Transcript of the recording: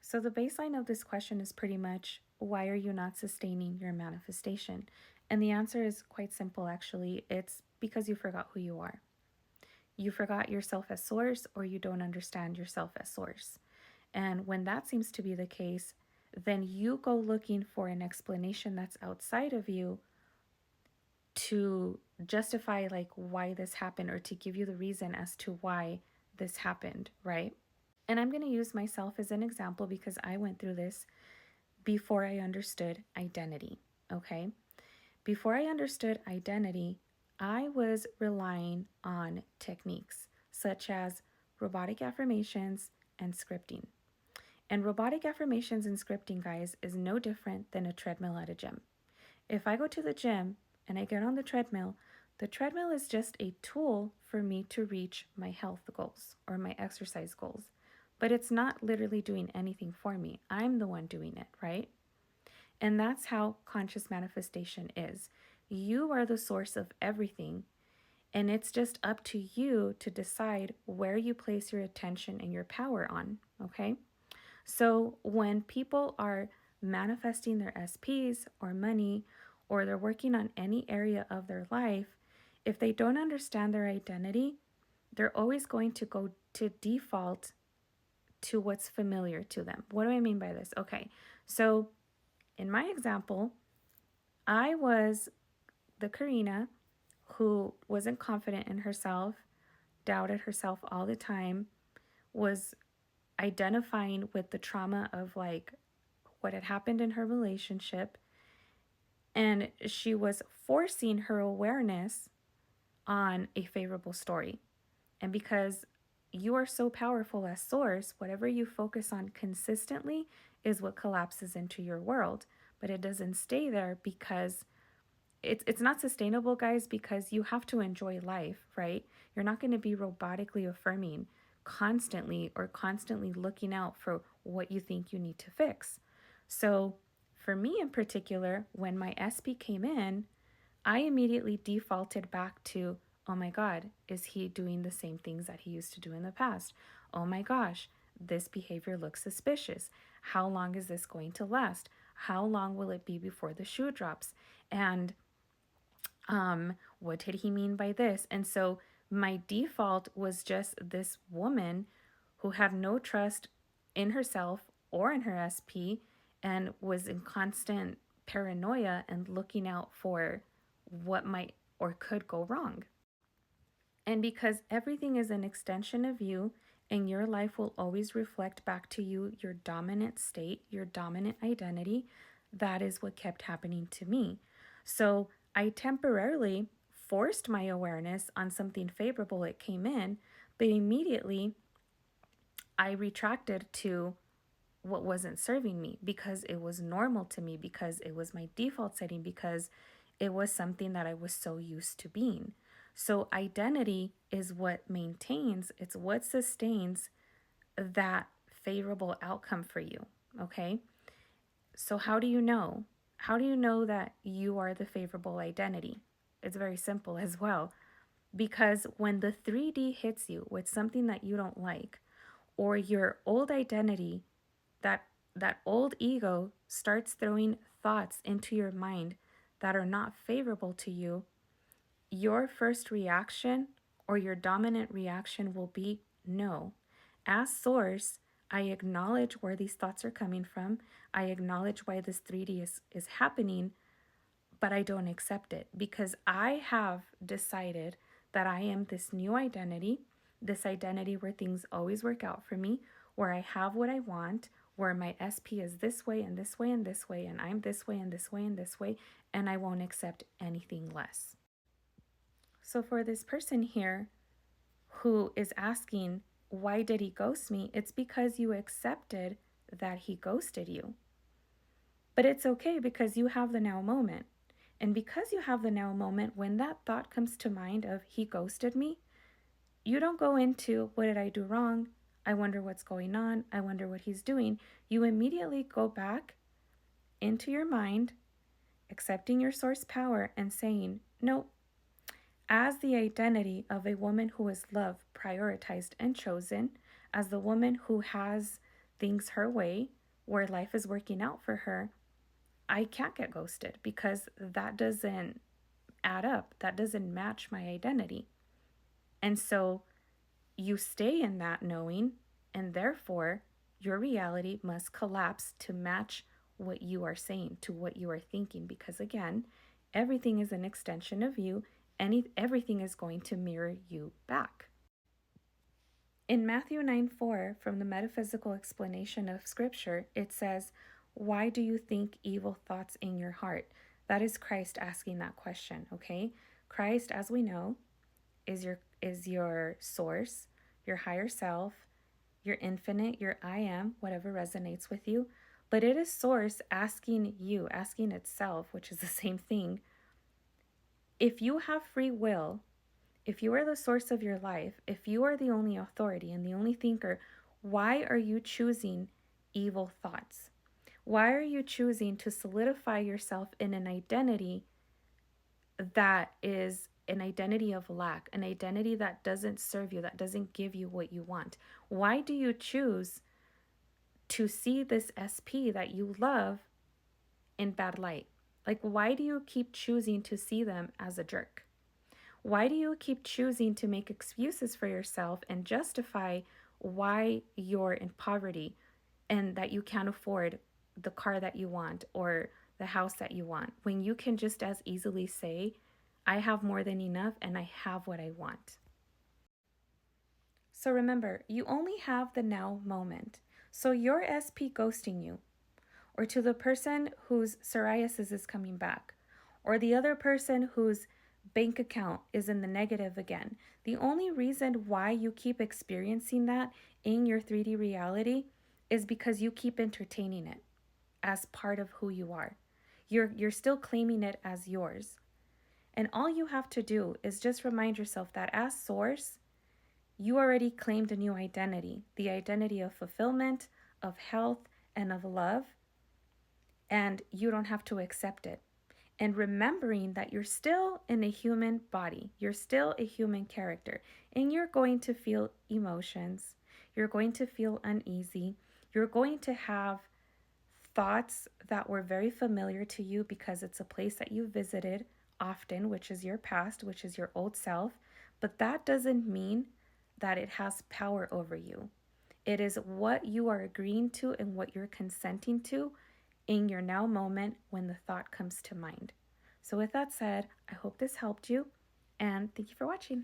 So, the baseline of this question is pretty much why are you not sustaining your manifestation? And the answer is quite simple, actually. It's because you forgot who you are. You forgot yourself as source, or you don't understand yourself as source. And when that seems to be the case, then you go looking for an explanation that's outside of you to justify like why this happened or to give you the reason as to why this happened, right? And I'm going to use myself as an example because I went through this before I understood identity, okay? Before I understood identity, I was relying on techniques such as robotic affirmations and scripting. And robotic affirmations and scripting, guys, is no different than a treadmill at a gym. If I go to the gym and I get on the treadmill is just a tool for me to reach my health goals or my exercise goals. But it's not literally doing anything for me. I'm the one doing it, right? And that's how conscious manifestation is. You are the source of everything, and it's just up to you to decide where you place your attention and your power on, okay? So when people are manifesting their SPs or money, or they're working on any area of their life, if they don't understand their identity, they're always going to go to default to what's familiar to them. What do I mean by this? Okay, so in my example, I was the Karina who wasn't confident in herself, doubted herself all the time, was identifying with the trauma of like what had happened in her relationship, and she was forcing her awareness on a favorable story. And because you are so powerful as source, whatever you focus on consistently is what collapses into your world. But it doesn't stay there because it's not sustainable, guys, because you have to enjoy life, right? You're not going to be robotically affirming constantly or constantly looking out for what you think you need to fix. So, for me in particular, when my SP came in, I immediately defaulted back to, oh my God, is he doing the same things that he used to do in the past? Oh my gosh, this behavior looks suspicious. How long is this going to last? How long will it be before the shoe drops? And what did he mean by this? And so my default was just this woman who had no trust in herself or in her SP and was in constant paranoia and looking out for what might or could go wrong. And because everything is an extension of you and your life will always reflect back to you your dominant state, your dominant identity, that is what kept happening to me. So I temporarily forced my awareness on something favorable that came in, but immediately I retracted to what wasn't serving me because it was normal to me, because it was my default setting, because it was something that I was so used to being. So, identity is what maintains, it's what sustains that favorable outcome for you. Okay. So, how do you know? How do you know that you are the favorable identity? It's very simple as well. Because when the 3D hits you with something that you don't like, or your old identity, that old ego starts throwing thoughts into your mind that are not favorable to you, your first reaction or your dominant reaction will be no. As source, I acknowledge where these thoughts are coming from. I acknowledge why this 3D is happening, but I don't accept it because I have decided that I am this new identity, this identity where things always work out for me, where I have what I want, where my SP is this way and this way and this way, and I'm this way and this way and this way, and I won't accept anything less. So for this person here who is asking, why did he ghost me? It's because you accepted that he ghosted you. But it's okay because you have the now moment. And because you have the now moment, when that thought comes to mind of he ghosted me, you don't go into what did I do wrong? I wonder what's going on. I wonder what he's doing. You immediately go back into your mind, accepting your source power and saying, no, as the identity of a woman who is loved, prioritized, and chosen, as the woman who has things her way, where life is working out for her, I can't get ghosted because that doesn't add up. That doesn't match my identity. And so you stay in that knowing, and therefore your reality must collapse to match what you are saying, to what you are thinking, because again, everything is an extension of you, and everything is going to mirror you back. In Matthew 9:4, from the metaphysical explanation of scripture, it says, "Why do you think evil thoughts in your heart?" That is Christ asking that question, okay? Christ, as we know, is your source, your higher self, your infinite, your I am, whatever resonates with you. But it is source asking you, asking itself, which is the same thing. If you have free will, if you are the source of your life, if you are the only authority and the only thinker, why are you choosing evil thoughts? Why are you choosing to solidify yourself in an identity that is an identity of lack, an identity that doesn't serve you, that doesn't give you what you want? Why do you choose to see this SP that you love in bad light? Like, why do you keep choosing to see them as a jerk? Why do you keep choosing to make excuses for yourself and justify why you're in poverty and that you can't afford the car that you want or the house that you want, when you can just as easily say, I have more than enough and I have what I want? So remember, you only have the now moment. So your SP ghosting you, or to the person whose psoriasis is coming back, or the other person whose bank account is in the negative again, the only reason why you keep experiencing that in your 3D reality is because you keep entertaining it as part of who you are. You're still claiming it as yours. And all you have to do is just remind yourself that as source, you already claimed a new identity, the identity of fulfillment, of health, and of love, and you don't have to accept it. And remembering that you're still in a human body, you're still a human character, and you're going to feel emotions, you're going to feel uneasy, you're going to have thoughts that were very familiar to you because it's a place that you visited often, which is your past, which is your old self, but that doesn't mean that it has power over you. It is what you are agreeing to and what you're consenting to in your now moment when the thought comes to mind. So with that said, I hope this helped you, and thank you for watching.